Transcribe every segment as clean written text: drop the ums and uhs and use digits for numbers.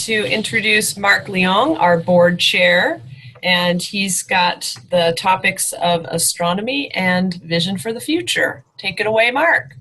to introduce Mark Leong, our board chair, and he's got the topics of astronomy and vision for the future. Take it away, Mark.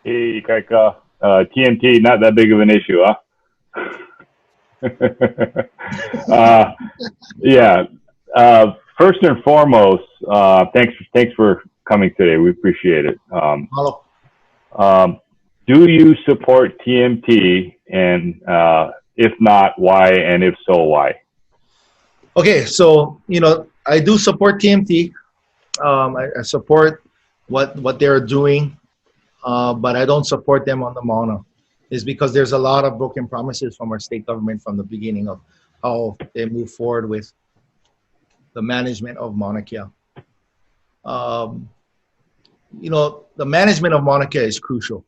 Hey, Ikaika. TMT, not that big of an issue, huh? Yeah. First and foremost, thanks for coming today. We appreciate it. Hello. Do you support TMT, and if not, why? And if so, why? Okay, so I do support TMT. I support what they're doing, but I don't support them on the Mauna. Is because there's a lot of broken promises from our state government from the beginning of how they move forward with the management of Mauna Kea. The management of Mauna Kea is crucial.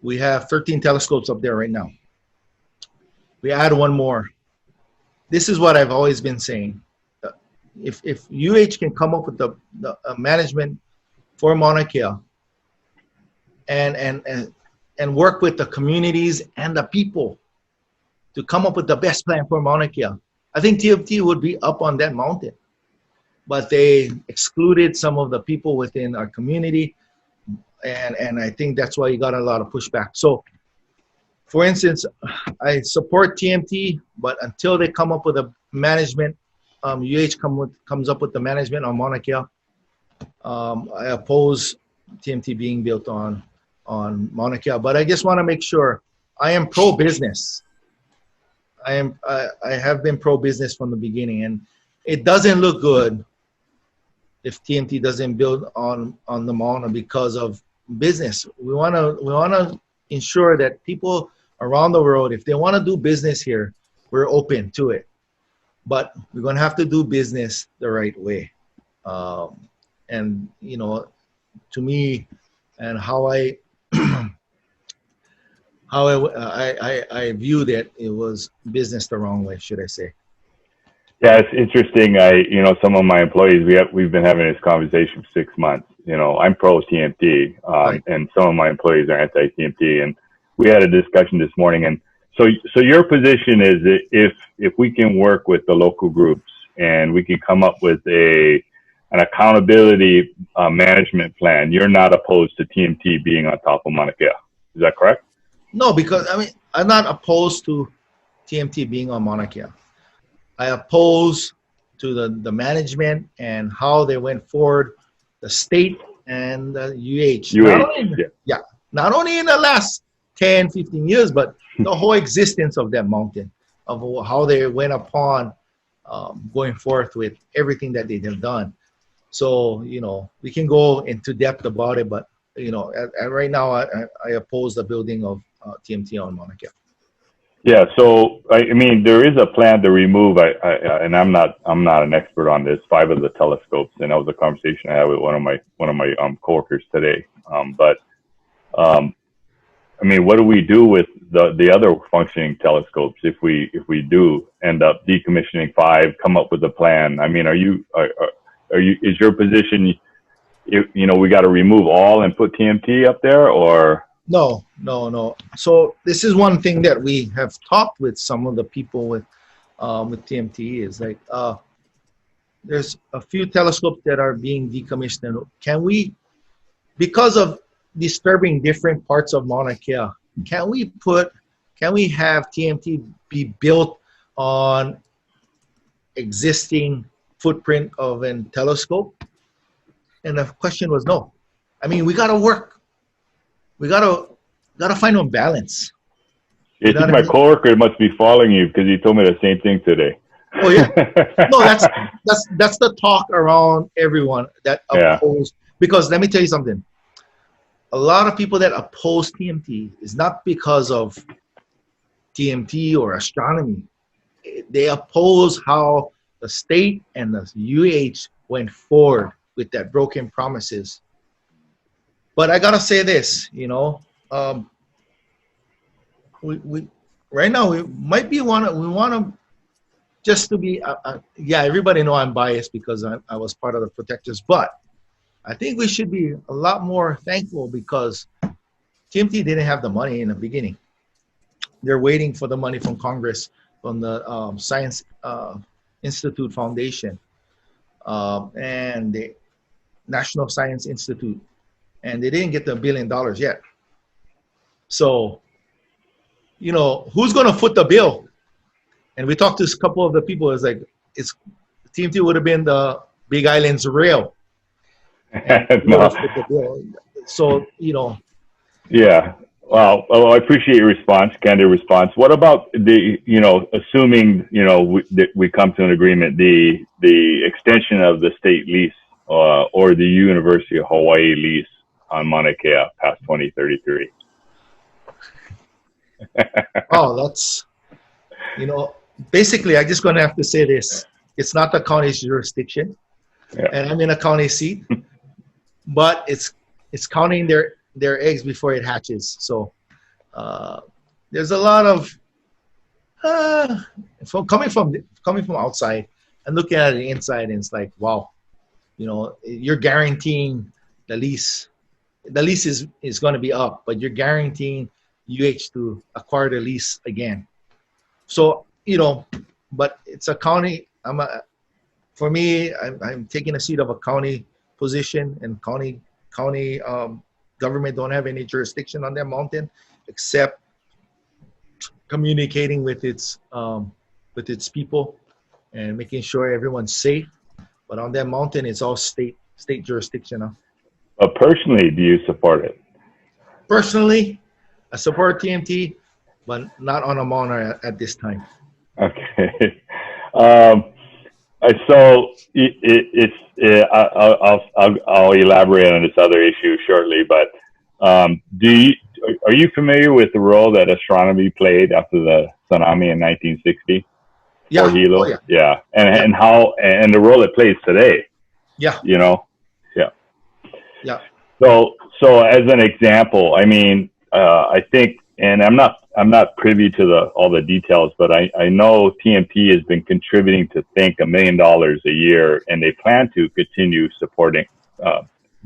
We have 13 telescopes up there right now. We add one more. This is what I've always been saying. If UH can come up with the management for Mauna Kea and work with the communities and the people to come up with the best plan for Mauna Kea, I think TMT would be up on that mountain. But they excluded some of the people within our community, and I think that's why you got a lot of pushback. So, for instance, I support TMT, but until they come up with a management, comes up with the management on Mauna Kea, I oppose TMT being built on Mauna Kea. But I just want to make sure I am pro-business. I have been pro-business from the beginning, and it doesn't look good if TMT doesn't build on the Mauna because of business. We want to ensure that people around the world, if they want to do business here, we're open to it. But we're going to have to do business the right way. And to me, and how I I view that, it was business the wrong way, should I say. Yeah, it's interesting. Some of my employees, we've been having this conversation for 6 months. I'm pro TMT, Right. and some of my employees are anti TMT, and we had a discussion this morning. And so your position is that if we can work with the local groups and we can come up with an accountability management plan, you're not opposed to TMT being on top of Mauna Kea. Is that correct? No, because I'm not opposed to TMT being on Mauna Kea. I oppose to the management and how they went forward, the state and the UH. Not only in the last 10, 15 years, but the whole existence of that mountain, of how they went upon going forth with everything that they have done. So, we can go into depth about it, but, right now I oppose the building of TMT on Mauna Kea. Yeah, so there is a plan to remove. And I'm not an expert on this. 5 of the telescopes, and that was a conversation I had with one of my coworkers today. What do we do with the other functioning telescopes if we do end up decommissioning 5? Come up with a plan. Is your position? We got to remove all and put TMT up there, or? No. So this is one thing that we have talked with some of the people with TMT is like, there's a few telescopes that are being decommissioned. Can we, because of disturbing different parts of Mauna Kea, can we have TMT be built on existing footprint of a telescope? And the question was no. We got to work. We gotta find a balance. I think my coworker must be following you because he told me the same thing today. Oh yeah, no, that's the talk around everyone that oppose. Yeah. Because let me tell you something. A lot of people that oppose TMT is not because of TMT or astronomy. They oppose how the state and the UH went forward with that broken promises. But I gotta say this, we right now we wanna just to be everybody know I'm biased because I was part of the protectors, but I think we should be a lot more thankful because TMT didn't have the money in the beginning. they're waiting for the money from Congress, from the Science Institute Foundation and the National Science Institute, and they didn't get the $1 billion yet. So, you know, who's going to foot the bill? And we talked to a couple of the people. It's like, TMT would have been the Big Island's rail. No. So, you know. Yeah. Well, I appreciate your response, candid response. What about the, you know, assuming, you know, we come to an agreement, the extension of the state lease or the University of Hawaii lease on Mauna Kea past 2033? Oh, that's, you know, basically, I'm just going to have to say this. It's not the county's jurisdiction, and I'm in a county seat, but it's counting their eggs before it hatches. So there's a lot of coming from outside and looking at the inside, and it's like, wow, you know, you're guaranteeing the lease. The lease is going to be up, but you're guaranteeing UH to acquire the lease again. So, you know, but it's a county. For me, I'm taking a seat of a county position, and county government don't have any jurisdiction on that mountain except communicating with its people and making sure everyone's safe. But on that mountain, it's all state jurisdiction. But personally, do you support it? Personally, I support TMT, but not on a Mauna at this time. Okay. So I'll elaborate on this other issue shortly, but are you familiar with the role that astronomy played after the tsunami in 1960? Yeah. For Hilo? Oh, yeah. Yeah. And how, and the role it plays today. Yeah. You know? Yeah. Yeah. So as an example, I mean, I think, and I'm not privy to all the details, but I know TMT has been contributing to think $1 million a year, and they plan to continue supporting,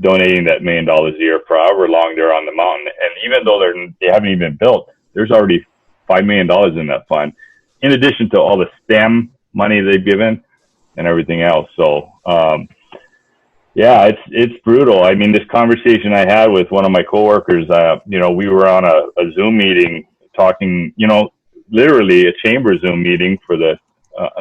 donating that $1 million a year for however long they're on the mountain. And even though they haven't even built, there's already $5 million in that fund, in addition to all the STEM money they've given and everything else. So, yeah, it's brutal. I mean, this conversation I had with one of my coworkers, you know, we were on a Zoom meeting talking, you know, literally a chamber Zoom meeting for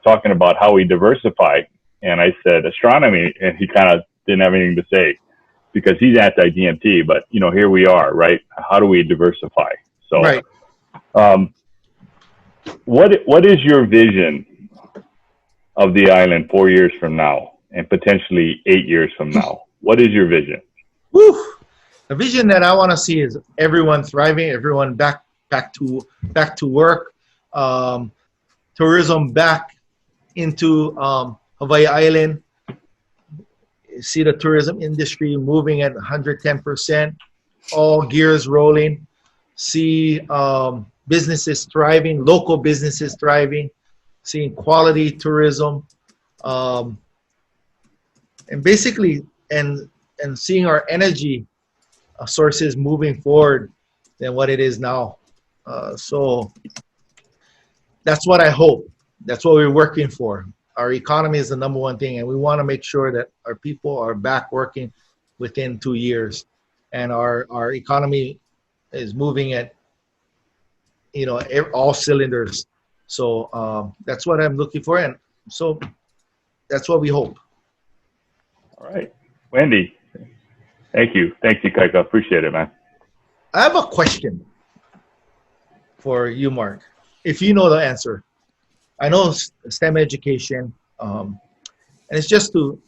talking about how we diversify. And I said astronomy, and he kind of didn't have anything to say because he's anti-DMT. But you know, here we are, right? How do we diversify? So, right. What is your vision of the island 4 years from now? And potentially 8 years from now? What is your vision? Woo! The vision that I want to see is everyone thriving, everyone back to work, tourism back into Hawaii Island. See the tourism industry moving at 110%, all gears rolling. See businesses thriving, local businesses thriving, seeing quality tourism. And basically, and seeing our energy sources moving forward than what it is now. So that's what I hope. That's what we're working for. Our economy is the number one thing, and we want to make sure that our people are back working within 2 years, and our economy is moving at, you know, all cylinders. So that's what I'm looking for, and so that's what we hope. All right. Wendy, thank you. Thanks, Ikaika. Appreciate it, man. I have a question for you, Mark, if you know the answer. I know STEM education, and it's just to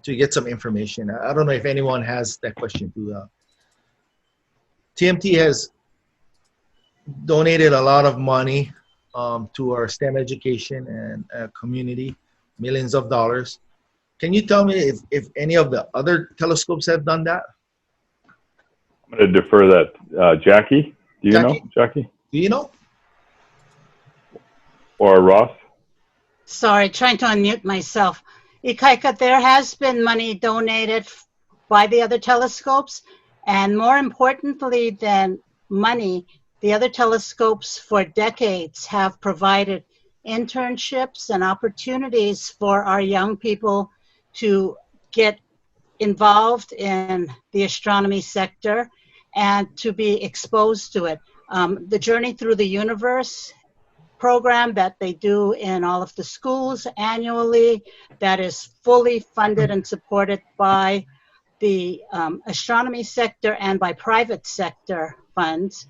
get some information. I don't know if anyone has that question. TMT has donated a lot of money to our STEM education and community, millions of dollars. Can you tell me if any of the other telescopes have done that? I'm going to defer that. Jackie, do you know? Jackie? Do you know? Or Ross? Sorry, trying to unmute myself. Ikaika, there has been money donated by the other telescopes, and more importantly than money, The other telescopes for decades have provided internships and opportunities for our young people to get involved in the astronomy sector and to be exposed to it. The Journey Through the Universe program that they do in all of the schools annually, that is fully funded and supported by the astronomy sector and by private sector funds,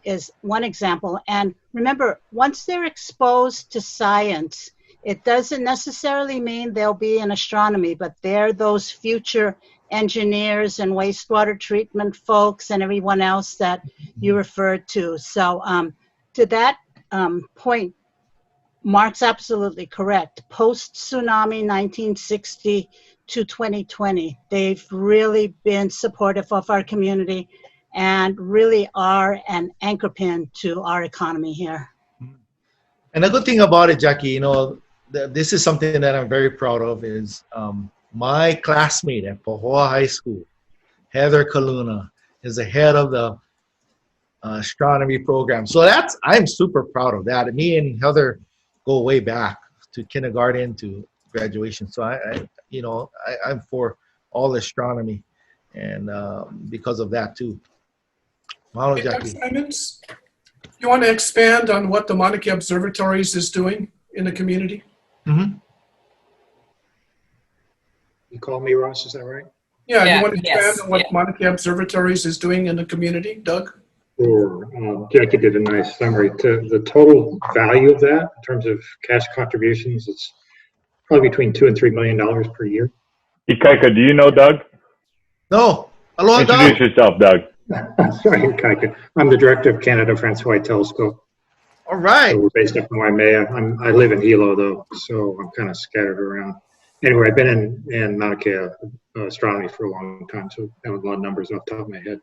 is one example. And remember, once they're exposed to science, it doesn't necessarily mean they'll be in astronomy, but they're those future engineers and wastewater treatment folks and everyone else that you referred to. So to that point, Mark's absolutely correct. Post-tsunami 1960 to 2020, they've really been supportive of our community and really are an anchor pin to our economy here. And the good thing about it, Jackie, you know, this is something that I'm very proud of, is my classmate at Pahoa High School, Heather Kaluna, is the head of the astronomy program. So I'm super proud of that. Me and Heather go way back to kindergarten to graduation. So I'm for all astronomy, and because of that too. Wow, Hey, Jackie. Dr. Simons, you want to expand on what the Mauna Kea Observatories is doing in the community? Mm-hmm. You call me Ross, is that right? Yeah, Yeah, you want to expand yes, on what yeah. Mauna Kea Observatories is doing in the community, Doug? Sure. Jackie did a nice summary. To the total value of that, in terms of cash contributions, it's probably between $2 and $3 million per year. Ikaika, do you know Doug? No. Hello, Introduce Doug. yourself, Doug. Sorry, Ikaika. I'm the director of Canada-France-Hawaii Telescope. All right. So we're based up in Waimea. I live in Hilo, though, so I'm kind of scattered around. Anyway, I've been in Mauna Kea astronomy for a long time, so I have a lot of numbers off the top of my head.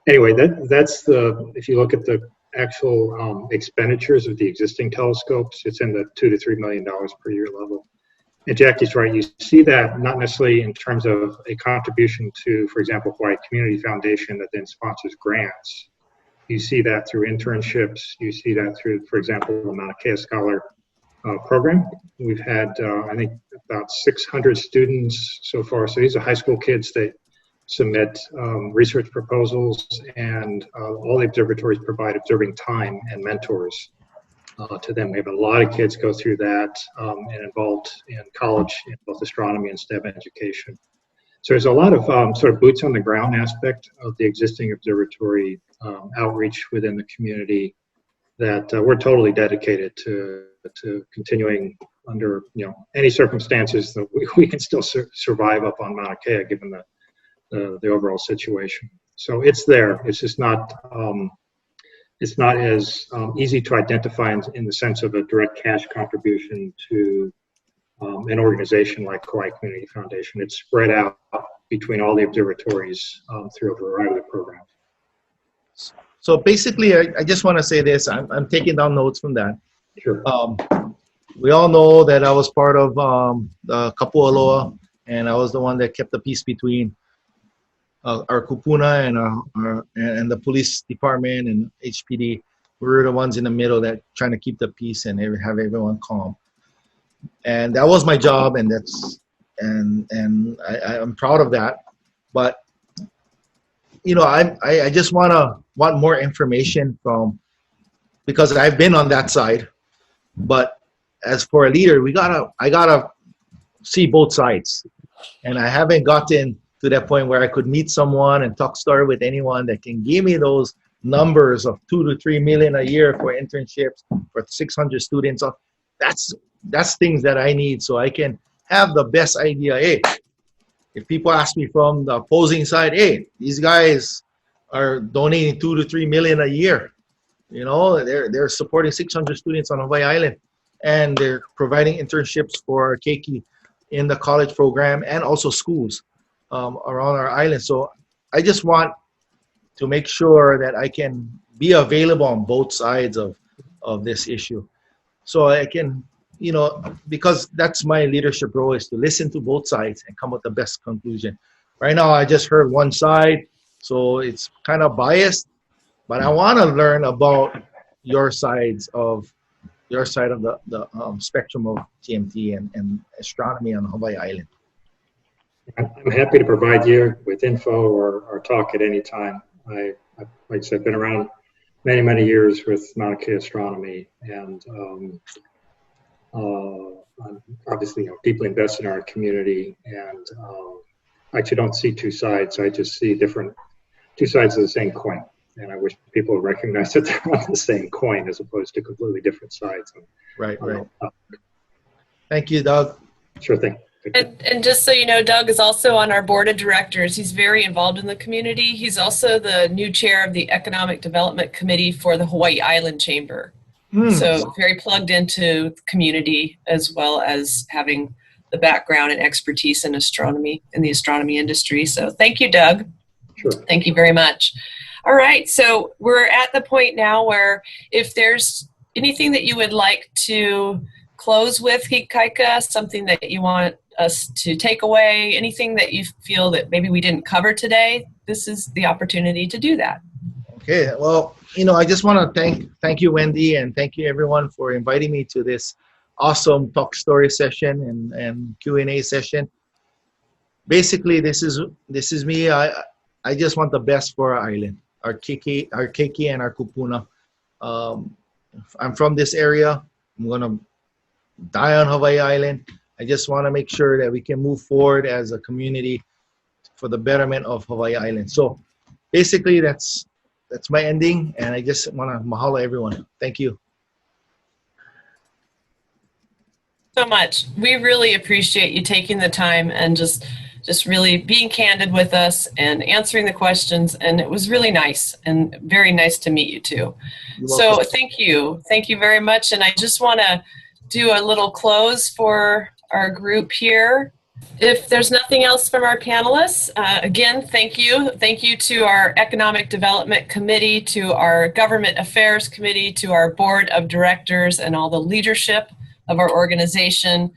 Anyway, that's if you look at the actual expenditures of the existing telescopes, it's in the $2 to $3 million per year level. And Jackie's right, you see that not necessarily in terms of a contribution to, for example, Hawaii Community Foundation that then sponsors grants. You see that through internships. You see that through, for example, the Mauna Kea Scholar program. We've had, I think, about 600 students so far. So these are high school kids that submit research proposals, and all the observatories provide observing time and mentors to them. We have a lot of kids go through that and involved in college in both astronomy and STEM education. So there's a lot of sort of boots on the ground aspect of the existing observatory outreach within the community that we're totally dedicated to continuing under any circumstances that we can still survive up on Mauna Kea given the overall situation. So it's there. It's just not as easy to identify in the sense of a direct cash contribution to an organization like Hawaii Community Foundation. It's spread out between all the observatories through a variety of programs. So basically, I just want to say this. I'm taking down notes from that. Sure. We all know that I was part of the Kapualoa, and I was the one that kept the peace between our kupuna and the police department and HPD. We were the ones in the middle that trying to keep the peace and have everyone calm. And that was my job, and I'm proud of that. But I just want more information because I've been on that side. But as for a leader, I gotta see both sides, and I haven't gotten to that point where I could meet someone and talk story with anyone that can give me those numbers of 2 to 3 million a year for internships for 600 students. That's things that I need so I can have the best idea. Hey, if people ask me from the opposing side, hey, these guys are donating 2 to 3 million a year. They're supporting 600 students on Hawaii Island, and they're providing internships for keiki in the college program and also schools around our island. So I just want to make sure that I can be available on both sides of this issue. So I can, because that's my leadership role, is to listen to both sides and come with the best conclusion. Right now, I just heard one side, so it's kind of biased. But I want to learn about your side of the spectrum of TMT and astronomy on Hawaii Island. I'm happy to provide you with info or talk at any time. Like I said, been around many, many years with Mauna Kea Astronomy, and I'm obviously deeply invested in our community, and I actually don't see two sides. I just see two sides of the same coin. And I wish people would recognize that they're on the same coin as opposed to completely different sides. Right. Thank you, Doug. Sure thing. And just so you know, Doug is also on our board of directors. He's very involved in the community. He's also the new chair of the Economic Development Committee for the Hawaii Island Chamber. So very plugged into the community, as well as having the background and expertise in astronomy, in the astronomy industry. So thank you, Doug. Sure. Thank you very much. All right, so we're at the point now where if there's anything that you would like to close with, Ikaika, something that you want us to take away, anything that you feel that maybe we didn't cover today, this is the opportunity to do that. Okay, well, I just want to thank you, Wendy, and thank you everyone for inviting me to this awesome talk story session and Q&A session. Basically, this is me. I just want the best for our island, our keiki and our kupuna. I'm from this area. I'm gonna die on Hawaii Island. I just want to make sure that we can move forward as a community for the betterment of Hawaii Island. So basically, that's my ending, and I just want to mahalo everyone. Thank you so much. We really appreciate you taking the time and just really being candid with us and answering the questions. And it was really nice and very nice to meet you too. So thank you. Thank you very much. And I just want to do a little close for our group here. If there's nothing else from our panelists, again, thank you. Thank you to our Economic Development Committee, to our Government Affairs Committee, to our Board of Directors and all the leadership of our organization.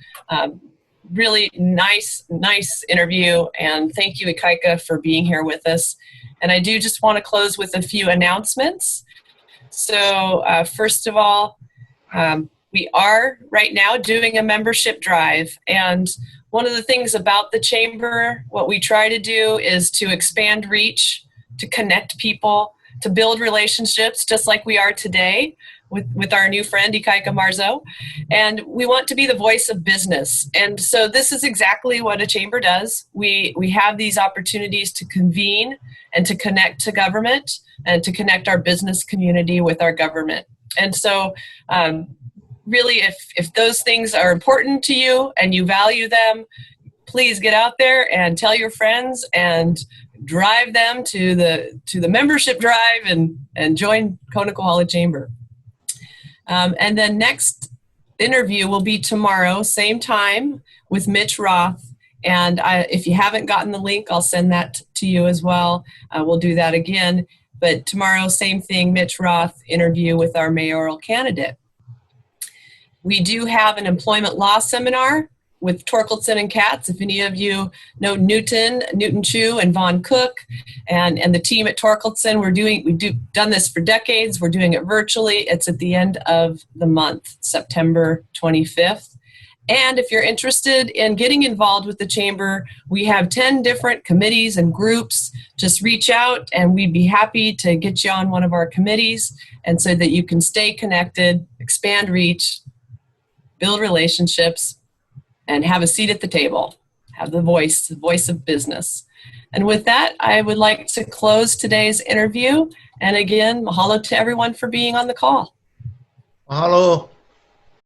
Really nice interview, and thank you, Ikaika, for being here with us. And I do just want to close with a few announcements. So first of all, we are right now doing a membership drive, and one of the things about the Chamber, what we try to do is to expand reach, to connect people, to build relationships, just like we are today with our new friend, Ikaika Marzo. And we want to be the voice of business. And so this is exactly what a chamber does. We have these opportunities to convene and to connect to government and to connect our business community with our government. And so really, if those things are important to you and you value them, please get out there and tell your friends and drive them to the membership drive and join Kona-Kohala Chamber. And then next interview will be tomorrow, same time, with Mitch Roth. And if you haven't gotten the link, I'll send that to you as well. We'll do that again. But tomorrow, same thing, Mitch Roth interview with our mayoral candidate. We do have an employment law seminar with Torkelson and Katz. If any of you know Newton Chu and Vaughn Cook and the team at Torkelson, we've done this for decades. We're doing it virtually. It's at the end of the month, September 25th. And if you're interested in getting involved with the Chamber, we have 10 different committees and groups. Just reach out and we'd be happy to get you on one of our committees, and so that you can stay connected, expand reach, build relationships, and have a seat at the table. Have the voice of business. And with that, I would like to close today's interview. And again, mahalo to everyone for being on the call. Mahalo.